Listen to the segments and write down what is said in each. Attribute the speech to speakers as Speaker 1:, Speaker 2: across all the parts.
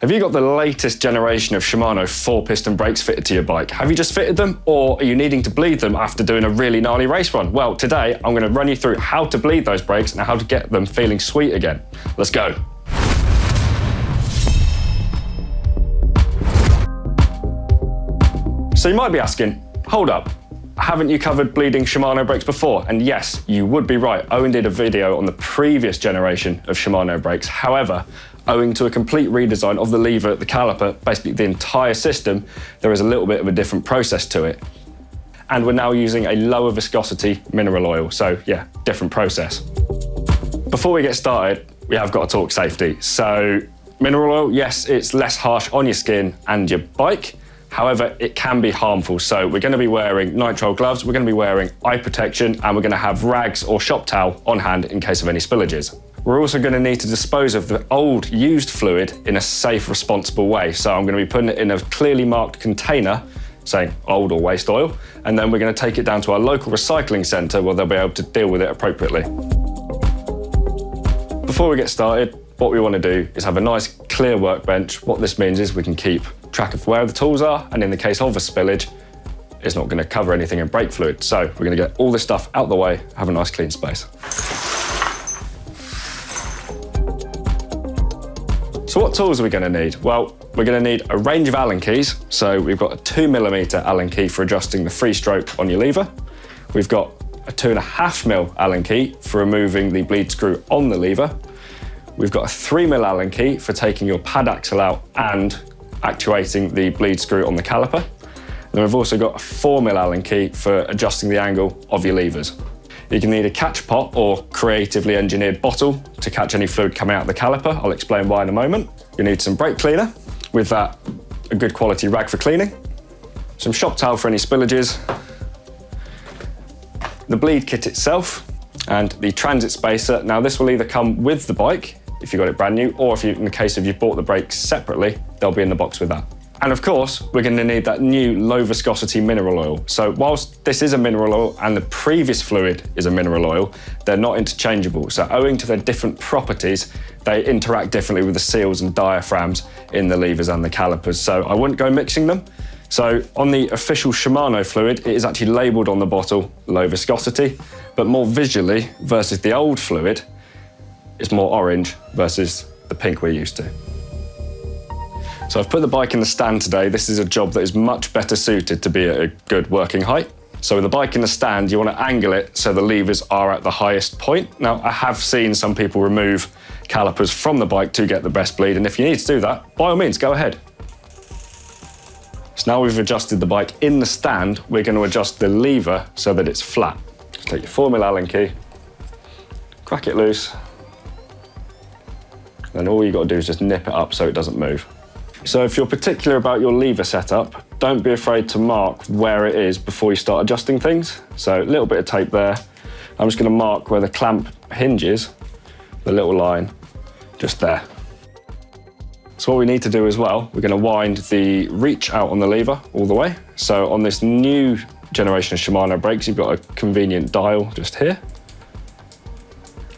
Speaker 1: Have you got the latest generation of Shimano 4-piston brakes fitted to your bike? Have you just fitted them, or are you needing to bleed them after doing a really gnarly race run? Well, today I'm going to run you through how to bleed those brakes and how to get them feeling sweet again. Let's go. So you might be asking, hold up, haven't you covered bleeding Shimano brakes before? And yes, you would be right. Owen did a video on the previous generation of Shimano brakes. However, owing to a complete redesign of the lever, the caliper, basically the entire system, there is a little bit of a different process to it. And we're now using a lower viscosity mineral oil. So yeah, different process. Before we get started, we have got to talk safety. So mineral oil, yes, it's less harsh on your skin and your bike. However, it can be harmful. So we're going to be wearing nitrile gloves, we're going to be wearing eye protection, and we're going to have rags or shop towel on hand in case of any spillages. We're also going to need to dispose of the old used fluid in a safe, responsible way. So I'm going to be putting it in a clearly marked container saying old or waste oil, and then we're going to take it down to our local recycling centre where they'll be able to deal with it appropriately. Before we get started, what we want to do is have a nice clear workbench. What this means is we can keep track of where the tools are, and in the case of a spillage, it's not going to cover anything in brake fluid. So we're going to get all this stuff out the way, have a nice clean space. So what tools are we going to need? Well, we're going to need a range of Allen keys. So we've got a 2mm Allen key for adjusting the free stroke on your lever. We've got a 2.5mm Allen key for removing the bleed screw on the lever. We've got a 3mm Allen key for taking your pad axle out and actuating the bleed screw on the caliper. Then we've also got a 4mm Allen key for adjusting the angle of your levers. You can need a catch pot or creatively engineered bottle to catch any fluid coming out of the caliper. I'll explain why in a moment. You need some brake cleaner, with that a good quality rag for cleaning, some shop towel for any spillages, the bleed kit itself, and the transit spacer. Now this will either come with the bike if you got it brand new, or if you, in the case of you've bought the brakes separately, they'll be in the box with that. And of course, we're going to need that new low viscosity mineral oil. So whilst this is a mineral oil and the previous fluid is a mineral oil, they're not interchangeable. So owing to their different properties, they interact differently with the seals and diaphragms in the levers and the calipers. So I wouldn't go mixing them. So on the official Shimano fluid, it is actually labelled on the bottle low viscosity, but more visually versus the old fluid, it's more orange versus the pink we're used to. So I've put the bike in the stand today. This is a job that is much better suited to be at a good working height. So with the bike in the stand, you want to angle it so the levers are at the highest point. Now, I have seen some people remove calipers from the bike to get the best bleed, and if you need to do that, by all means, go ahead. So now we've adjusted the bike in the stand, we're going to adjust the lever so that it's flat. Just take your 4mm Allen key, crack it loose, then all you got to do is just nip it up so it doesn't move. So if you're particular about your lever setup, don't be afraid to mark where it is before you start adjusting things. So a little bit of tape there. I'm just going to mark where the clamp hinges, the little line, just there. So what we need to do as well, we're going to wind the reach out on the lever all the way. So on this new generation of Shimano brakes, you've got a convenient dial just here,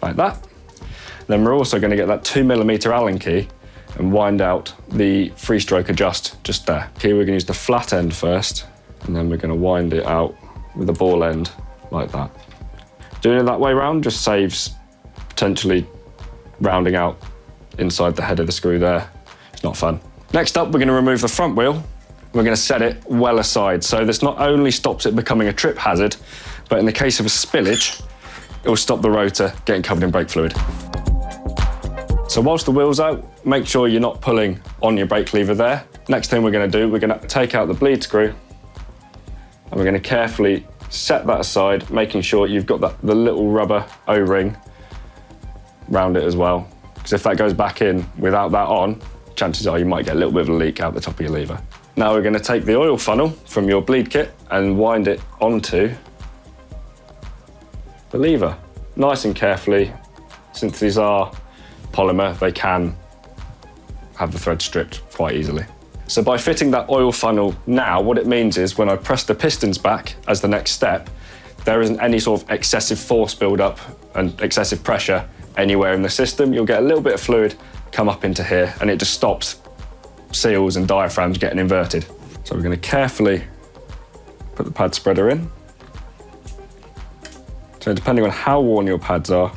Speaker 1: like that. Then we're also going to get that 2mm Allen key and wind out the free stroke adjust just there. Here we're going to use the flat end first, and then we're going to wind it out with the ball end like that. Doing it that way round just saves potentially rounding out inside the head of the screw there. It's not fun. Next up, we're going to remove the front wheel. We're going to set it well aside. So this not only stops it becoming a trip hazard, but in the case of a spillage, it will stop the rotor getting covered in brake fluid. So whilst the wheel's out, make sure you're not pulling on your brake lever there. Next thing we're going to do, we're going to take out the bleed screw, and we're going to carefully set that aside, making sure you've got the little rubber O-ring round it as well. Because if that goes back in without that on, chances are you might get a little bit of a leak out the top of your lever. Now we're going to take the oil funnel from your bleed kit and wind it onto the lever. Nice and carefully. Since these are polymer, they can have the thread stripped quite easily. So by fitting that oil funnel now, what it means is when I press the pistons back as the next step, there isn't any sort of excessive force build-up and excessive pressure anywhere in the system. You'll get a little bit of fluid come up into here, and it just stops seals and diaphragms getting inverted. So we're going to carefully put the pad spreader in. So depending on how worn your pads are,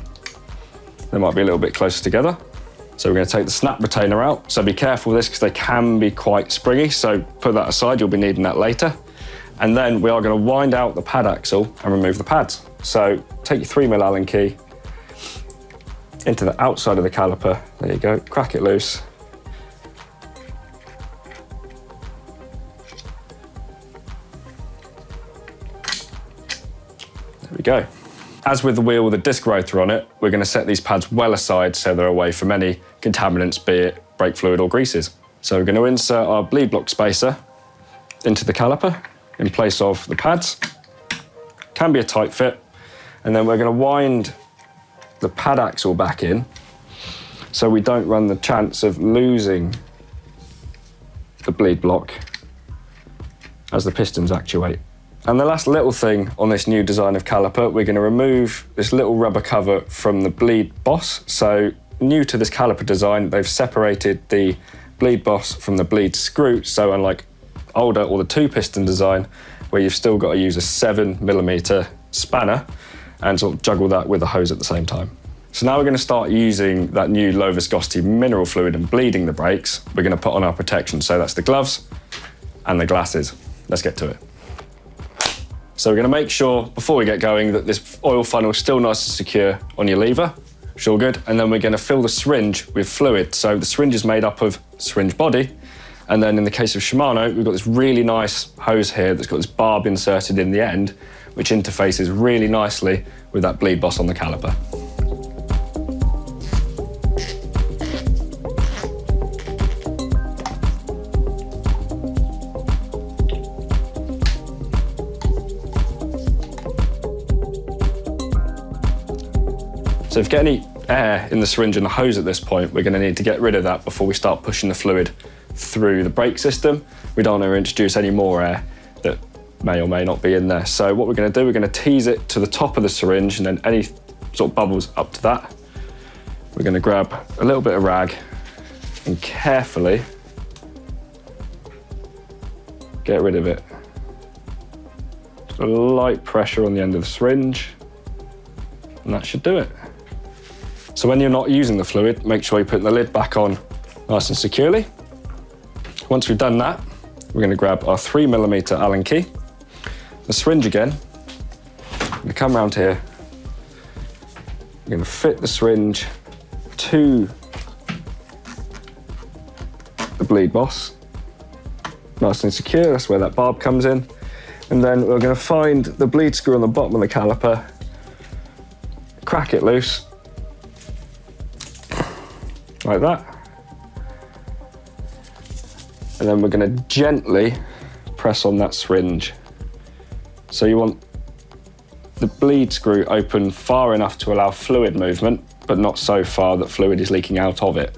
Speaker 1: they might be a little bit closer together. So we're going to take the snap retainer out. So be careful with this because they can be quite springy. So put that aside, you'll be needing that later. And then we are going to wind out the pad axle and remove the pads. So take your 3mm Allen key into the outside of the caliper. There you go, crack it loose. There we go. As with the wheel with a disc rotor on it, we're going to set these pads well aside so they're away from any contaminants, be it brake fluid or greases. So we're going to insert our bleed block spacer into the caliper in place of the pads. Can be a tight fit. And then we're going to wind the pad axle back in so we don't run the chance of losing the bleed block as the pistons actuate. And the last little thing on this new design of caliper, we're going to remove this little rubber cover from the bleed boss. So new to this caliper design, they've separated the bleed boss from the bleed screw. So unlike older or the 2-piston design, where you've still got to use a 7mm spanner and sort of juggle that with a hose at the same time. So now we're going to start using that new low viscosity mineral fluid and bleeding the brakes. We're going to put on our protection. So that's the gloves and the glasses. Let's get to it. So we're going to make sure, before we get going, that this oil funnel is still nice and secure on your lever. It's all good. And then we're going to fill the syringe with fluid. So the syringe is made up of syringe body. And then in the case of Shimano, we've got this really nice hose here that's got this barb inserted in the end, which interfaces really nicely with that bleed boss on the caliper. So if you get any air in the syringe and the hose at this point, we're going to need to get rid of that before we start pushing the fluid through the brake system. We don't want to introduce any more air that may or may not be in there. So what we're going to do, we're going to tease it to the top of the syringe, and then any sort of bubbles up to that, we're going to grab a little bit of rag and carefully get rid of it. Just a light pressure on the end of the syringe, and that should do it. So when you're not using the fluid, make sure you put the lid back on nice and securely. Once we've done that, we're going to grab our 3mm Allen key, the syringe again. We're going to come around here. We're going to fit the syringe to the bleed boss. Nice and secure, that's where that barb comes in. And then we're going to find the bleed screw on the bottom of the caliper, crack it loose, like that. And then we're going to gently press on that syringe. So you want the bleed screw open far enough to allow fluid movement, but not so far that fluid is leaking out of it.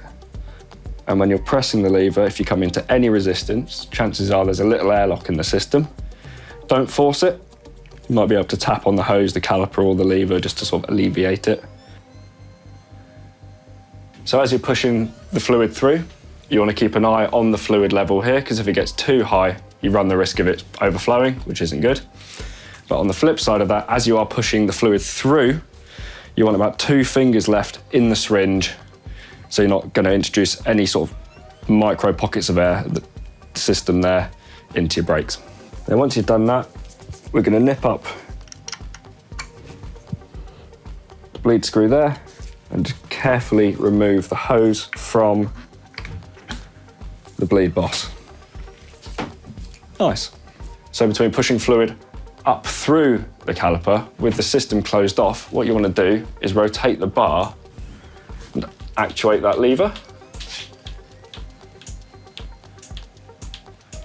Speaker 1: And when you're pressing the lever, if you come into any resistance, chances are there's a little airlock in the system. Don't force it. You might be able to tap on the hose, the caliper, or the lever just to sort of alleviate it. So as you're pushing the fluid through, you want to keep an eye on the fluid level here, because if it gets too high, you run the risk of it overflowing, which isn't good. But on the flip side of that, as you are pushing the fluid through, you want about 2 fingers left in the syringe, so you're not going to introduce any sort of micro pockets of air, the system there, into your brakes. Then once you've done that, we're going to nip up the bleed screw there and just carefully remove the hose from the bleed boss. Nice. So between pushing fluid up through the caliper with the system closed off, what you want to do is rotate the bar and actuate that lever.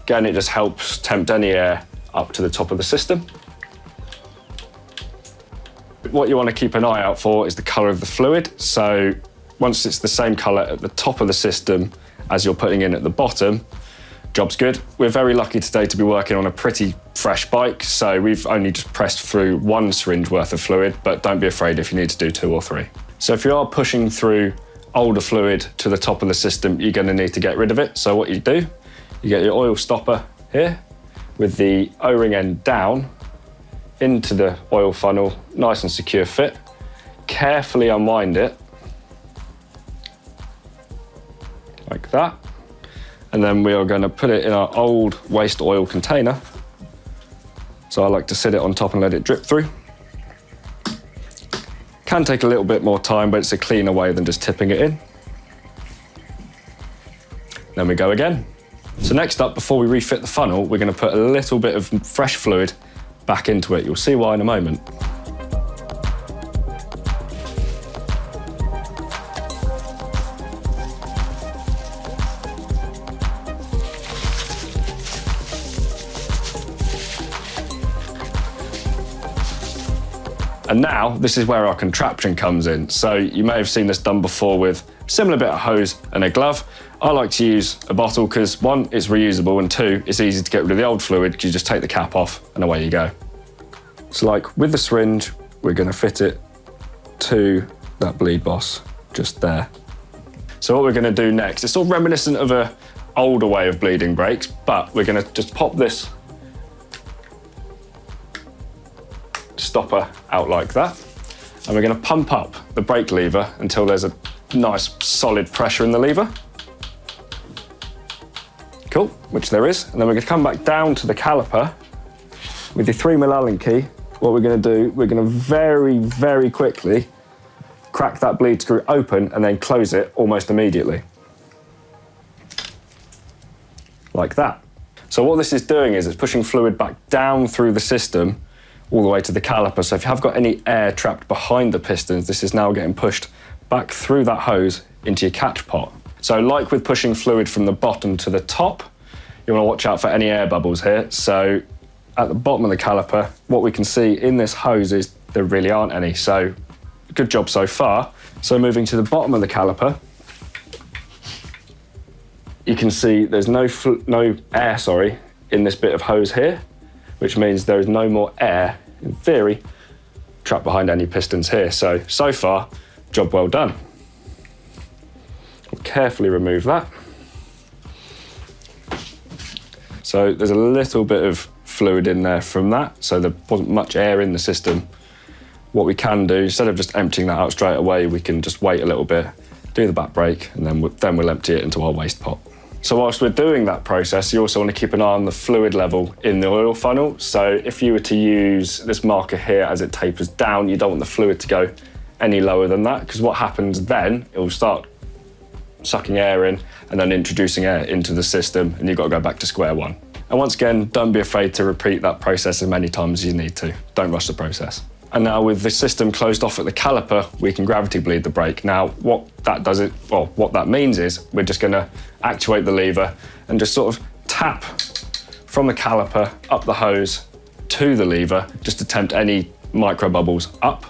Speaker 1: Again, it just helps tempt any air up to the top of the system. What you want to keep an eye out for is the colour of the fluid. So once it's the same colour at the top of the system as you're putting in at the bottom, job's good. We're very lucky today to be working on a pretty fresh bike, so we've only just pressed through 1 syringe worth of fluid, but don't be afraid if you need to do 2 or 3. So if you are pushing through older fluid to the top of the system, you're going to need to get rid of it. So what you do, you get your oil stopper here with the O-ring end down into the oil funnel, nice and secure fit. Carefully unwind it like that. And then we are going to put it in our old waste oil container. So I like to sit it on top and let it drip through. Can take a little bit more time, but it's a cleaner way than just tipping it in. Then we go again. So next up, before we refit the funnel, we're going to put a little bit of fresh fluid back into it. You'll see why in a moment. And now, this is where our contraption comes in. So you may have seen this done before with a similar bit of hose and a glove. I like to use a bottle because one, it's reusable, and two, it's easy to get rid of the old fluid because you just take the cap off and away you go. So like with the syringe, we're going to fit it to that bleed boss just there. So what we're going to do next, it's sort of reminiscent of an older way of bleeding brakes, but we're going to just pop this stopper out like that, and we're going to pump up the brake lever until there's a nice solid pressure in the lever. Cool, which there is. And then we're going to come back down to the caliper with the 3mm Allen key. What we're going to do, we're going to very, very quickly crack that bleed screw open and then close it almost immediately. Like that. So what this is doing is it's pushing fluid back down through the system all the way to the caliper. So if you have got any air trapped behind the pistons, this is now getting pushed back through that hose into your catch pot. So like with pushing fluid from the bottom to the top, you want to watch out for any air bubbles here. So at the bottom of the caliper, what we can see in this hose is there really aren't any. So good job so far. So moving to the bottom of the caliper, you can see there's no air in this bit of hose here, which means there is no more air, in theory, trapped behind any pistons here. So far, job well done. We'll carefully remove that. So there's a little bit of fluid in there from that, so there wasn't much air in the system. What we can do, instead of just emptying that out straight away, we can just wait a little bit, do the back brake, and then we'll empty it into our waste pot. So whilst we're doing that process, you also want to keep an eye on the fluid level in the oil funnel. So if you were to use this marker here as it tapers down, you don't want the fluid to go any lower than that, because what happens then, it will start sucking air in and then introducing air into the system, and you've got to go back to square one. And once again, don't be afraid to repeat that process as many times as you need to. Don't rush the process. And now with the system closed off at the caliper, we can gravity bleed the brake. Now, what that means is we're just gonna actuate the lever and just sort of tap from the caliper up the hose to the lever, just to tempt any micro bubbles up.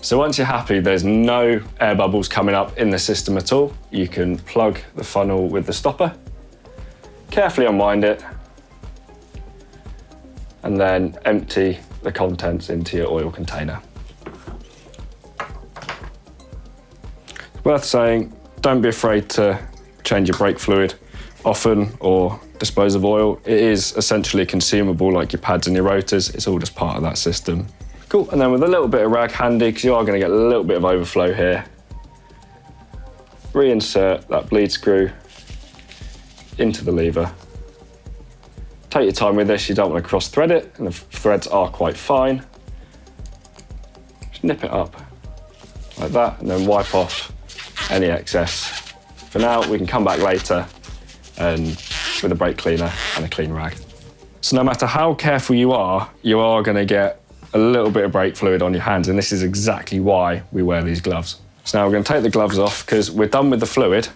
Speaker 1: So once you're happy there's no air bubbles coming up in the system at all, you can plug the funnel with the stopper, carefully unwind it, and then empty the contents into your oil container. It's worth saying, don't be afraid to change your brake fluid often or dispose of oil. It is essentially consumable like your pads and your rotors. It's all just part of that system. Cool, and then with a little bit of rag handy, because you are going to get a little bit of overflow here, reinsert that bleed screw into the lever. Take your time with this, you don't want to cross thread it, and the threads are quite fine. Just nip it up like that, and then wipe off any excess. For now, we can come back later and with a brake cleaner and a clean rag. So no matter how careful you are going to get a little bit of brake fluid on your hands, and this is exactly why we wear these gloves. So now we're going to take the gloves off because we're done with the fluid.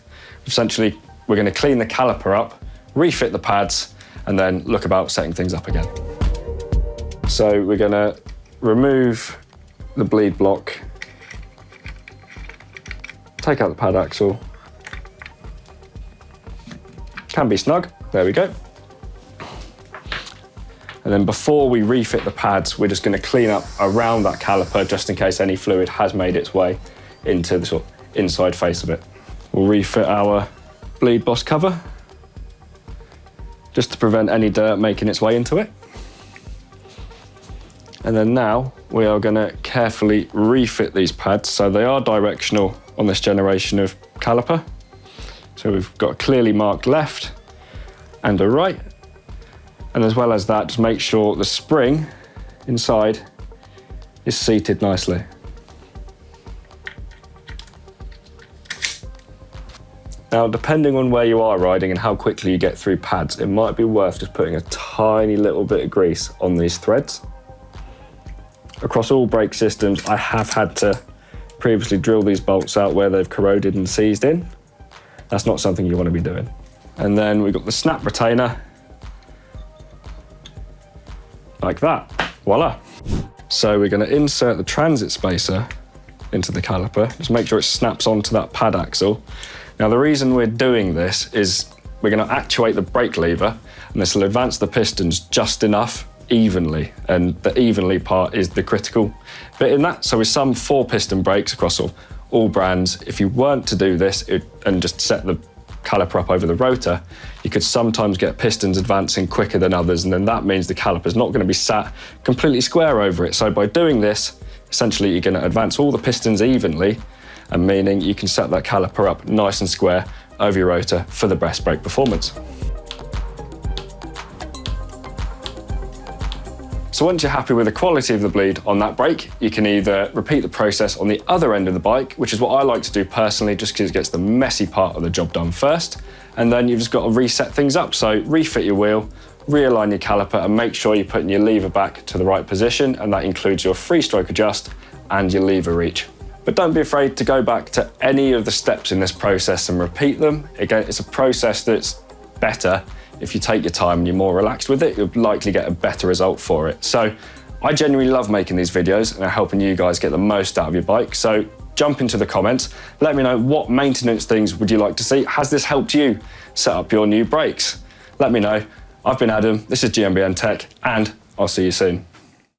Speaker 1: Essentially, we're going to clean the caliper up, refit the pads, and then look about setting things up again. So we're going to remove the bleed block, take out the pad axle. Can be snug, there we go. And then before we refit the pads, we're just going to clean up around that caliper just in case any fluid has made its way into the sort of inside face of it. We'll refit our bleed boss cover just to prevent any dirt making its way into it. And then now we are going to carefully refit these pads so they are directional on this generation of caliper. So we've got a clearly marked left and a right. And as well as that, just make sure the spring inside is seated nicely. Now, depending on where you are riding and how quickly you get through pads, it might be worth just putting a tiny little bit of grease on these threads. Across all brake systems, I have had to previously drill these bolts out where they've corroded and seized in. That's not something you want to be doing. And then we've got the snap retainer, like that, voila. So we're going to insert the transit spacer into the caliper, just make sure it snaps onto that pad axle. Now the reason we're doing this is we're going to actuate the brake lever, and this will advance the pistons just enough evenly, and the evenly part is the critical bit in that. So with some 4-piston brakes across all brands, if you weren't to do this and just set the caliper up over the rotor, you could sometimes get pistons advancing quicker than others, and then that means the caliper's not going to be sat completely square over it. So by doing this, essentially you're going to advance all the pistons evenly, and meaning you can set that caliper up nice and square over your rotor for the best brake performance. So once you're happy with the quality of the bleed on that brake, you can either repeat the process on the other end of the bike, which is what I like to do personally, just because it gets the messy part of the job done first, and then you've just got to reset things up. So refit your wheel, realign your caliper, and make sure you're putting your lever back to the right position, and that includes your free-stroke adjust and your lever reach. But don't be afraid to go back to any of the steps in this process and repeat them. Again, it's a process that's better if you take your time and you're more relaxed with it, you'll likely get a better result for it. So I genuinely love making these videos and helping you guys get the most out of your bike. So jump into the comments, let me know what maintenance things would you like to see. Has this helped you set up your new brakes? Let me know. I've been Adam, this is GMBN Tech, and I'll see you soon.